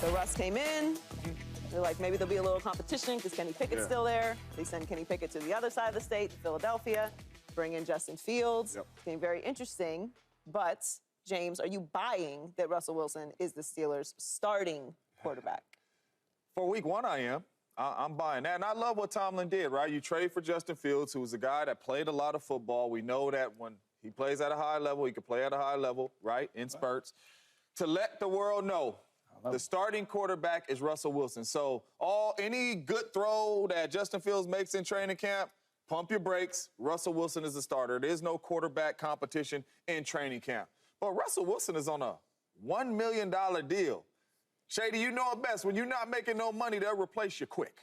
So Russ came in. They're like, maybe there'll be a little competition because Kenny Pickett's still there. They send Kenny Pickett to the other side of the state, to Philadelphia, bring in Justin Fields. It's getting very interesting. But, James, are you buying that Russell Wilson is the Steelers' starting quarterback? For week one, I am. I'm buying that. And I love what Tomlin did, right? You trade for Justin Fields, who was a guy that played a lot of football. We know that when he plays at a high level, he can play at a high level, right, in spurts. To let the world know the starting quarterback is Russell Wilson. So any good throw that Justin Fields makes in training camp, pump your brakes. Russell Wilson is the starter. There is no quarterback competition in training camp. But Russell Wilson is on a $1 million deal. Shady, you know it best. When you're not making no money, they'll replace you quick.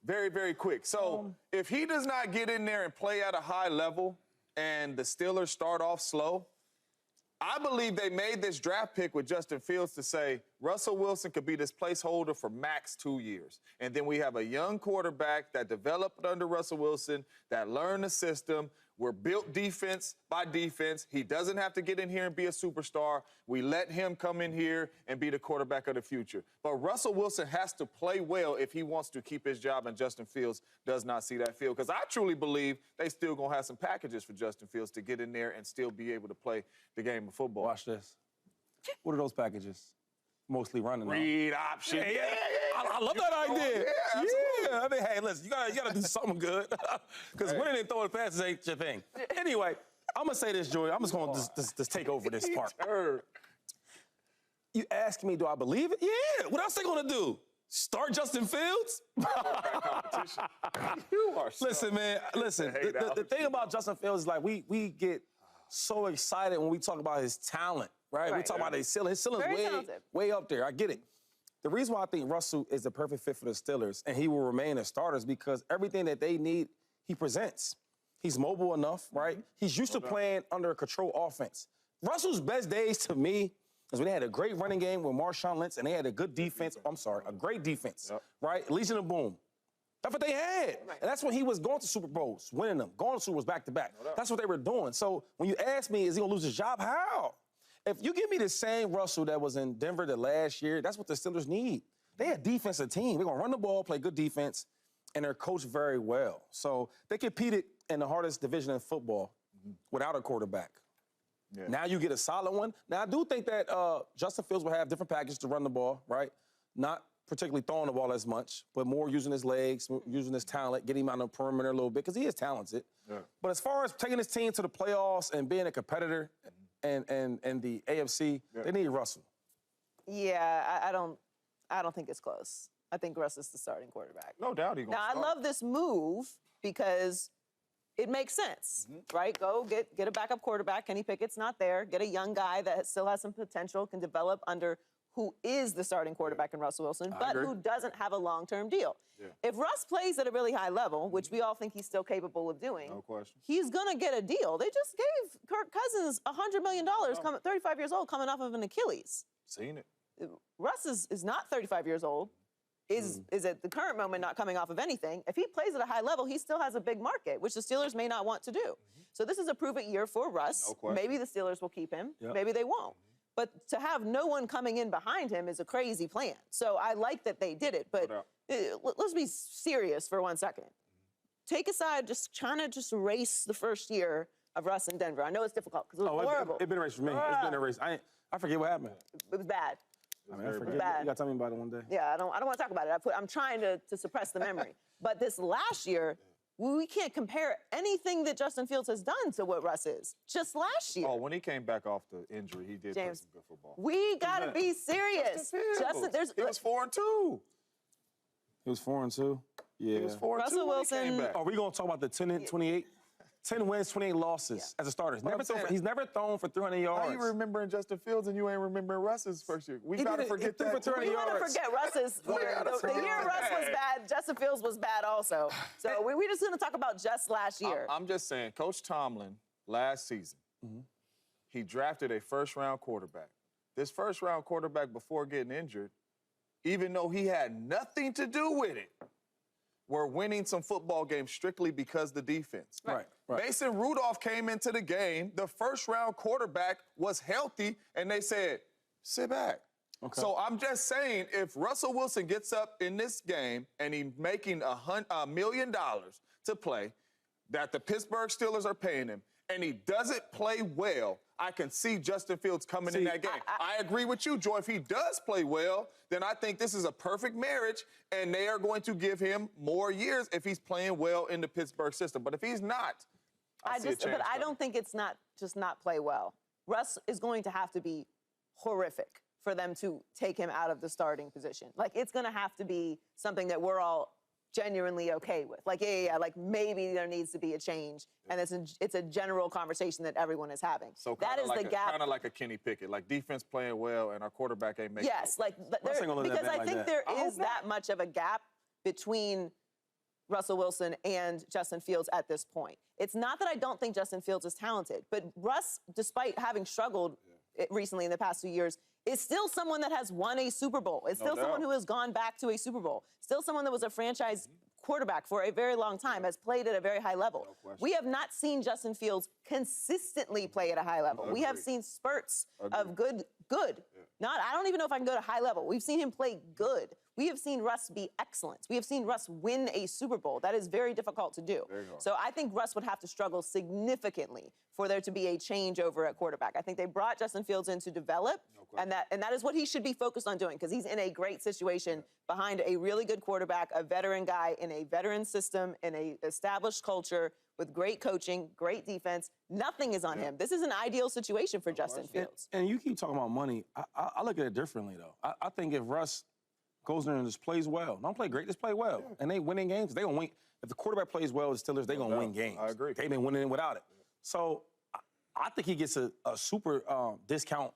Very, very quick. So if he does not get in there and play at a high level and the Steelers start off slow, I believe they made this draft pick with Justin Fields to say Russell Wilson could be this placeholder for max 2 years. And then we have a young quarterback that developed under Russell Wilson, that learned the system. We're built defense by defense. He doesn't have to get in here and be a superstar. We let him come in here and be the quarterback of the future. But Russell Wilson has to play well if he wants to keep his job, and Justin Fields does not see that field. Because I truly believe they still going to have some packages for Justin Fields to get in there and still be able to play the game of football. Watch this. What are those packages? Mostly running. Read option. Yeah. I love that idea. Yeah. I mean, hey, listen, you gotta do something good. Because winning and throwing passes ain't your thing. Anyway, I'm gonna say this, Joey. I'm just gonna just take over this part. You ask me, do I believe it? Yeah. What else they gonna do? Start Justin Fields? Competition. You are so Listen, man. Listen. The thing about Justin Fields is like we get so excited when we talk about his talent. Right? We talk about his ceiling. His ceiling's way up there. I get it. The reason why I think Russell is the perfect fit for the Steelers and he will remain a starter is because everything that they need, he presents. He's mobile enough, right? He's used to playing under a control offense. Russell's best days to me is when they had a great running game with Marshawn Lynch and they had a good defense. A great defense, right? Legion of Boom. That's what they had. And that's when he was going to Super Bowls, winning them, going to Super Bowls back-to-back. That's what they were doing. So when you ask me, is he going to lose his job? How? If you give me the same Russell that was in Denver the last year, that's what the Steelers need. They're a defensive team. They're going to run the ball, play good defense, and they're coached very well. So they competed in the hardest division in football without a quarterback. Yeah. Now you get a solid one. Now, I do think that Justin Fields will have different packages to run the ball, right? Not particularly throwing the ball as much, but more using his legs, using his talent, getting him out on the perimeter a little bit, because he is talented. Yeah. But as far as taking his team to the playoffs and being a competitor, and the AFC, they need Russell. Yeah, I don't think it's close. I think Russ is the starting quarterback. No doubt he's going to start. Now, I love this move because it makes sense, right? Go get a backup quarterback. Kenny Pickett's not there. Get a young guy that still has some potential, can develop under who is the starting quarterback in Russell Wilson, but who doesn't have a long-term deal. Yeah. If Russ plays at a really high level, which we all think he's still capable of doing, he's going to get a deal. They just gave Kirk Cousins $100 million, 35 years old, coming off of an Achilles. Seen it. Russ is not 35 years old, is at the current moment not coming off of anything. If he plays at a high level, he still has a big market, which the Steelers may not want to do. So this is a prove-it year for Russ. Maybe the Steelers will keep him. Maybe they won't. But to have no one coming in behind him is a crazy plan. So I like that they did it. But let's be serious for 1 second. Take aside just trying to just erase the first year of Russ in Denver. I know it's difficult because it was horrible. It's been erased for me. It's been erased. I forget what happened. It was bad. I mean, I forget. You got to tell me about it one day. Yeah, I don't want to talk about it. I'm trying to suppress the memory. But this last year, we can't compare anything that Justin Fields has done to what Russ is. Just last year. Oh, when he came back off the injury, he did play some good football. We got to be serious. He was 4-2. He was 4-2? Yeah. He was 4-2 Russell Wilson. Are we going to talk about the 10-28? 10 wins, 28 losses as a starter. He's never thrown for 300 yards. How you remembering Justin Fields and you ain't remembering Russ's first year? We got to forget that. We got to forget Russ's year. The year Russ was bad, Justin Fields was bad also. So we're just going to talk about just last year. I'm just saying, Coach Tomlin, last season, he drafted a first-round quarterback. This first-round quarterback, before getting injured, even though he had nothing to do with it, were winning some football games strictly because of the defense. Right. Mason Rudolph came into the game. The first-round quarterback was healthy, and they said, sit back. Okay. So I'm just saying, if Russell Wilson gets up in this game and he's making $1 million to play, that the Pittsburgh Steelers are paying him, and he doesn't play well, I can see Justin Fields coming in that game. I agree with you, Joy. If he does play well, then I think this is a perfect marriage, and they are going to give him more years if he's playing well in the Pittsburgh system. But if he's not, I don't think it's not just not play well. Russ is going to have to be horrific for them to take him out of the starting position. Like, it's going to have to be something that we're all genuinely okay with. Like, like maybe there needs to be a change, and it's a general conversation that everyone is having. So that is the gap. Kind of like a Kenny Pickett, like defense playing well, and our quarterback ain't making. Yes, because I think there is that much of a gap between Russell Wilson and Justin Fields at this point. It's not that I don't think Justin Fields is talented, but Russ, despite having struggled recently in the past 2 years, is still someone that has won a Super Bowl. It's still someone who has gone back to a Super Bowl. Still someone that was a franchise quarterback for a very long time, has played at a very high level. We have not seen Justin Fields consistently play at a high level. We have seen spurts of good. I don't even know if I can go to high level. We've seen him play good. We have seen Russ be excellent. We have seen Russ win a Super Bowl. That is very difficult to do. So I think Russ would have to struggle significantly for there to be a change over at quarterback. I think they brought Justin Fields in to develop, and that is what he should be focused on doing, because he's in a great situation behind a really good quarterback, a veteran guy in a veteran system, in a established culture, with great coaching, great defense. Nothing is on him. This is an ideal situation for Justin Fields. And you keep talking about money. I look at it differently, though. I think if Russ goes in and just plays well, don't play great, just play well, and they winning games, they gonna win. If the quarterback plays well, the Steelers, they're gonna win games. I agree. They've been winning without it. So I think he gets a super discount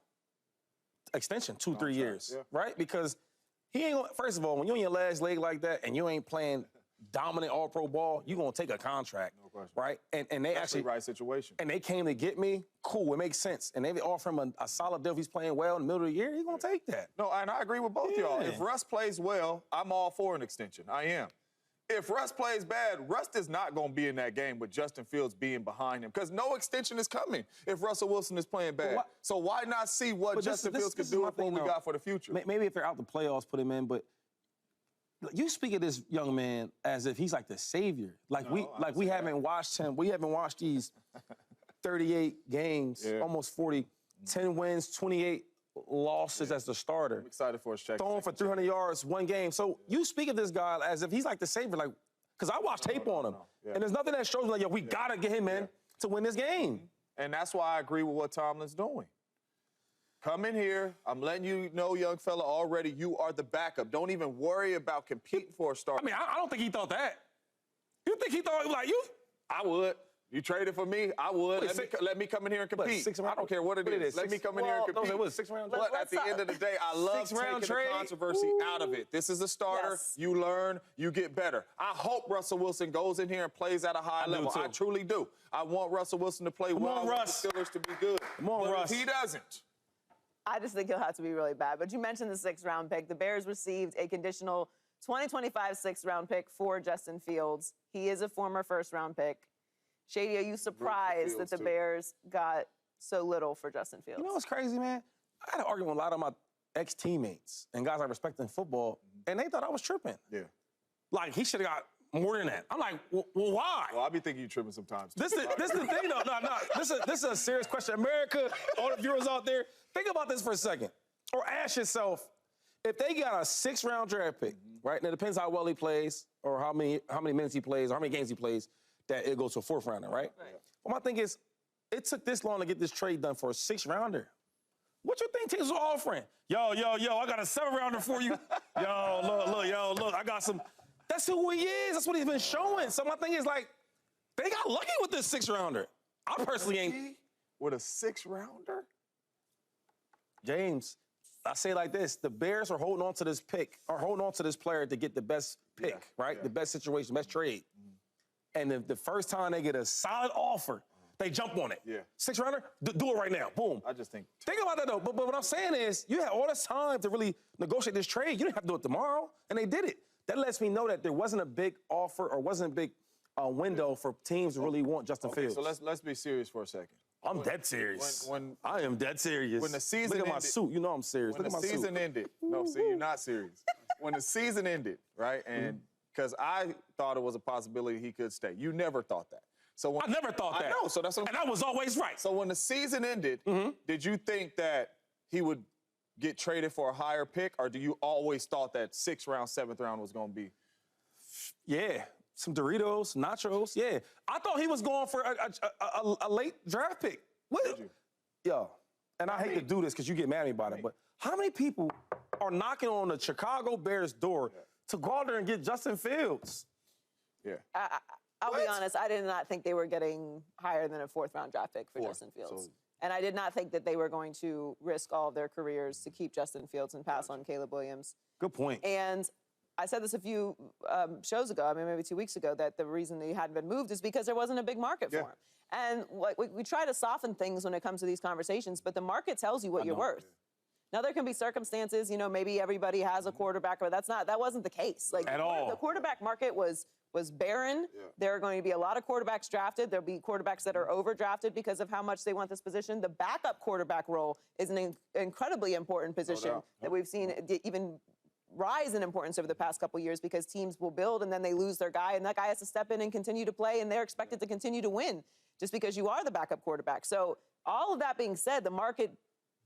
extension, 2-3 years, right? Because he ain't gonna, first of all, when you're on your last leg like that and you ain't playing dominant all-pro ball, you're gonna take a contract, right? And they actually right situation. And they came to get me, cool, it makes sense. And they offer him a solid deal if he's playing well in the middle of the year, he's gonna take that. No, and I agree with both y'all. If Russ plays well, I'm all for an extension. I am. If Russ plays bad, Russ is not going to be in that game with Justin Fields being behind him, because no extension is coming if Russell Wilson is playing bad. So why not see what Justin Fields could do with what we got for the future? Maybe if they're out the playoffs, put him in, but you speak of this young man as if he's like the savior. We haven't watched him. We haven't watched these 38 games, almost 40, 10 wins, 28 losses as the starter. I'm excited for his check. Throwing for 300 yards, one game. So you speak of this guy as if he's like the savior, like, because I watched tape on him. And there's nothing that shows me like, yo, we got to get him in to win this game. And that's why I agree with what Tomlin's doing. Come in here. I'm letting you know, young fella, already you are the backup. Don't even worry about competing for a start. I mean, I don't think he thought that. You think he thought, like, you? I would. You traded for me, I would. Let me come in here and compete. I don't care what it is. Let me come in here and compete. What, 6 round trade? But at the end of the day, I love taking the controversy out of it. This is a starter. You learn, you get better. I hope Russell Wilson goes in here and plays at a high level. I truly do. I want Russell Wilson to play well. I want the Steelers to be good. Come on, Russ. If he doesn't, I just think he'll have to be really bad. But you mentioned the 6th round pick. The Bears received a conditional 2025 6th round pick for Justin Fields. He is a former 1st round pick. Shady, are you surprised that the Bears got so little for Justin Fields? You know what's crazy, man? I had an argument with a lot of my ex-teammates and guys I respect in football, and they thought I was tripping. Yeah. Like, he should have got more than that. I'm like, well, why? Well, I be thinking you tripping sometimes. This is the thing, though. No. This is a serious question. America, all the viewers out there, think about this for a second. Or ask yourself, if they got a 6th round draft pick, right? And it depends how well he plays or how many minutes he plays or how many games he plays, that it goes to a 4th rounder, right? But my thing is, it took this long to get this trade done for a 6th rounder. What you think teams are offering? Yo, I got a 7th rounder for you. Look, I got some. That's who he is. That's what he's been showing. So my thing is, like, they got lucky with this 6th rounder. I personally ain't. With a 6th rounder? James, I say it like this. The Bears are holding on to this pick, or holding on to this player to get the best pick, right? The best situation, best trade. And the first time they get a solid offer, they jump on it. 6th rounder, do it right now. Boom. I just think about that, though. But what I'm saying is, you had all this time to really negotiate this trade. You didn't have to do it tomorrow, and they did it. That lets me know that there wasn't a big offer or wasn't a big window for teams to really want Justin Fields. So let's be serious for a second. I'm dead serious. I am dead serious. When the season Look at my ended, suit. You know I'm serious. When Look at the my season suit. ended. No, see, you're not serious. When the season ended, right, and because I thought it was a possibility he could stay. You never thought that. So I never thought that. I know, so that's what and I was always right. So when the season ended, did you think that he would get traded for a higher pick, or do you always thought that 6th round, 7th round was going to be? Yeah, some Doritos, nachos. Yeah, I thought he was going for a late draft pick. What? Did you? Yo, and I hate to do this because you get mad at me about it, but how many people are knocking on the Chicago Bears door to go out there and get Justin Fields? Yeah. I'll be honest, I did not think they were getting higher than a 4th round draft pick for Justin Fields. And I did not think that they were going to risk all of their careers to keep Justin Fields and pass on Caleb Williams. Good point. And I said this a few shows ago, I mean, maybe 2 weeks ago, that the reason that he hadn't been moved is because there wasn't a big market for him. And we try to soften things when it comes to these conversations, but the market tells you what you're worth. Now, there can be circumstances, you know, maybe everybody has a quarterback, but that wasn't the case. Like, at all. The quarterback market was barren. There are going to be a lot of quarterbacks drafted. There'll be quarterbacks that are overdrafted because of how much they want this position. The backup quarterback role is an incredibly important position that we've seen even rise in importance over the past couple years because teams will build and then they lose their guy, and that guy has to step in and continue to play, and they're expected to continue to win just because you are the backup quarterback. So all of that being said, the market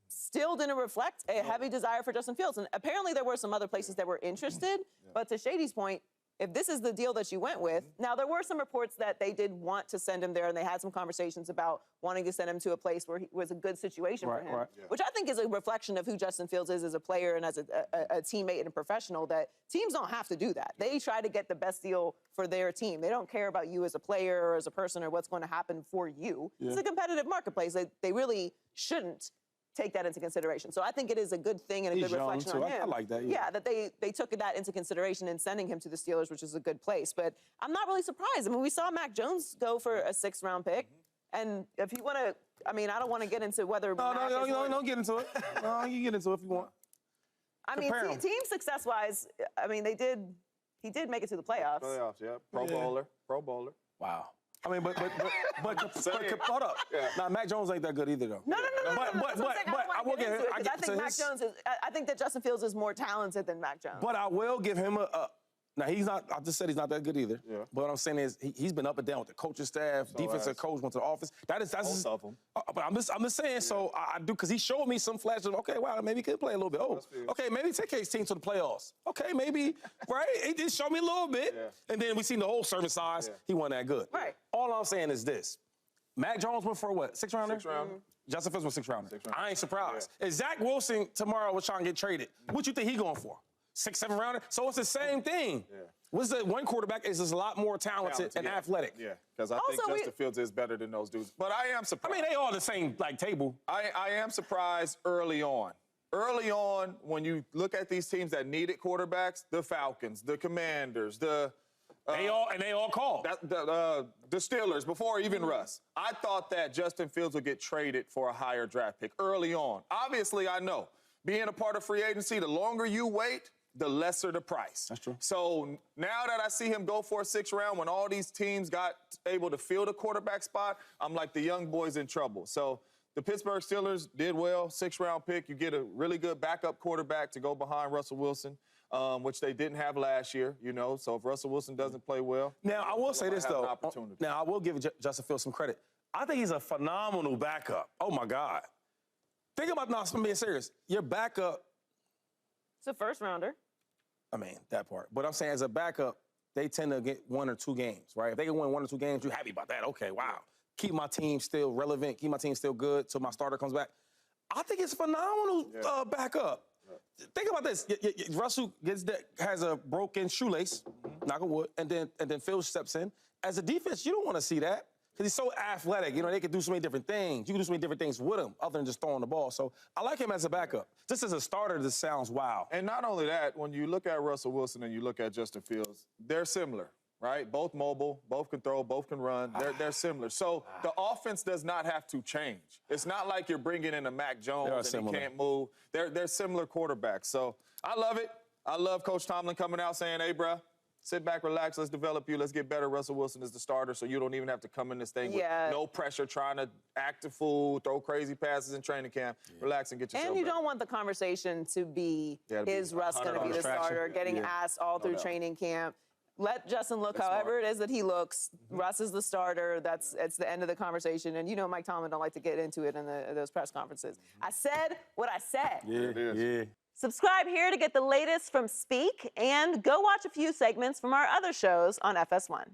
still didn't reflect a heavy desire for Justin Fields. And apparently there were some other places that were interested, but to Shady's point, if this is the deal that you went with, now there were some reports that they did want to send him there, and they had some conversations about wanting to send him to a place where he was a good situation for him, which I think is a reflection of who Justin Fields is as a player and as a teammate and a professional, that teams don't have to do that. They try to get the best deal for their team. They don't care about you as a player or as a person or what's going to happen for you. It's a competitive marketplace. They really shouldn't take that into consideration. So I think it is a good thing and a good reflection on him. I like that. Yeah, that they took that into consideration in sending him to the Steelers, which is a good place. But I'm not really surprised. I mean, we saw Mac Jones go for a 6th round pick. And if you want to, I mean, I don't want to get into whether don't get into it. No, you get into it if you want. I mean, team success-wise, I mean, he did make it to the playoffs. Pro bowler. Wow. I mean, but hold up. Now, Mac Jones ain't that good either, though. No. But I will give him. I think that Justin Fields is more talented than Mac Jones. But I will give him now, he's not, I just said he's not that good either. But what I'm saying is he's been up and down with the coaching staff, defensive coach went to the office. That's both of them. But I'm just saying, so I do, because he showed me some flashes of, okay, wow, maybe he could play a little bit. Oh, okay, maybe take his team to the playoffs. Okay, maybe, right? He did show me a little bit. And then we seen the whole service size. He wasn't that good. Right. All I'm saying is this. Mac Jones went for what, 6th rounder? 6th rounder. Justin Fields was 6th rounder. I ain't surprised. If Zach Wilson tomorrow was trying to get traded, what you think he going for? 6th, 7th rounder? So it's the same thing. What's the one quarterback is just a lot more talented and athletic. Yeah, because I think Justin Fields is better than those dudes. But I am surprised. I mean, they all the same, table. I am surprised early on. Early on, when you look at these teams that needed quarterbacks, the Falcons, the Commanders, they all called. The Steelers, before even Russ. I thought that Justin Fields would get traded for a higher draft pick early on. Obviously, I know. Being a part of free agency, the longer you wait, the lesser the price. That's true. So now that I see him go for a 6th round, when all these teams got able to fill the quarterback spot, I'm like, the young boy's in trouble. So the Pittsburgh Steelers did well, 6th round pick. You get a really good backup quarterback to go behind Russell Wilson, which they didn't have last year, you know. So if Russell Wilson doesn't play well. Now, I will say this, though. Now, I will give Justin Fields some credit. I think he's a phenomenal backup. Oh, my God. Think about, now, I'm being serious. Your backup. It's a 1st rounder. I mean, that part. But I'm saying as a backup, they tend to get 1 or 2 games, right? If they can win 1 or 2 games, you're happy about that. Okay, wow. Keep my team still relevant, keep my team still good till my starter comes back. I think it's phenomenal backup. Think about this. Russell has a broken shoelace, knock on wood, and then Phil steps in. As a defense, you don't want to see that. Because he's so athletic, you know, they can do so many different things. You can do so many different things with him other than just throwing the ball. So I like him as a backup. Just as a starter, this sounds wow. And not only that, when you look at Russell Wilson and you look at Justin Fields, they're similar, right? Both mobile, both can throw, both can run. They're similar. So the offense does not have to change. It's not like you're bringing in a Mac Jones and he can't move. They're similar quarterbacks. So I love it. I love Coach Tomlin coming out saying, hey, bruh, Sit back, relax, let's develop you, let's get better. Russell Wilson is the starter, so you don't even have to come in this thing with no pressure, trying to act a fool, throw crazy passes in training camp. Relax and get yourself And you better. don't want the conversation to be, is Russ going to be the starter, getting asked all through training camp. Let Justin look however it is that he looks. Russ is the starter. It's the end of the conversation. And you know Mike Tomlin don't like to get into it in those press conferences. I said what I said. Yeah. Subscribe here to get the latest from Speak, and go watch a few segments from our other shows on FS1.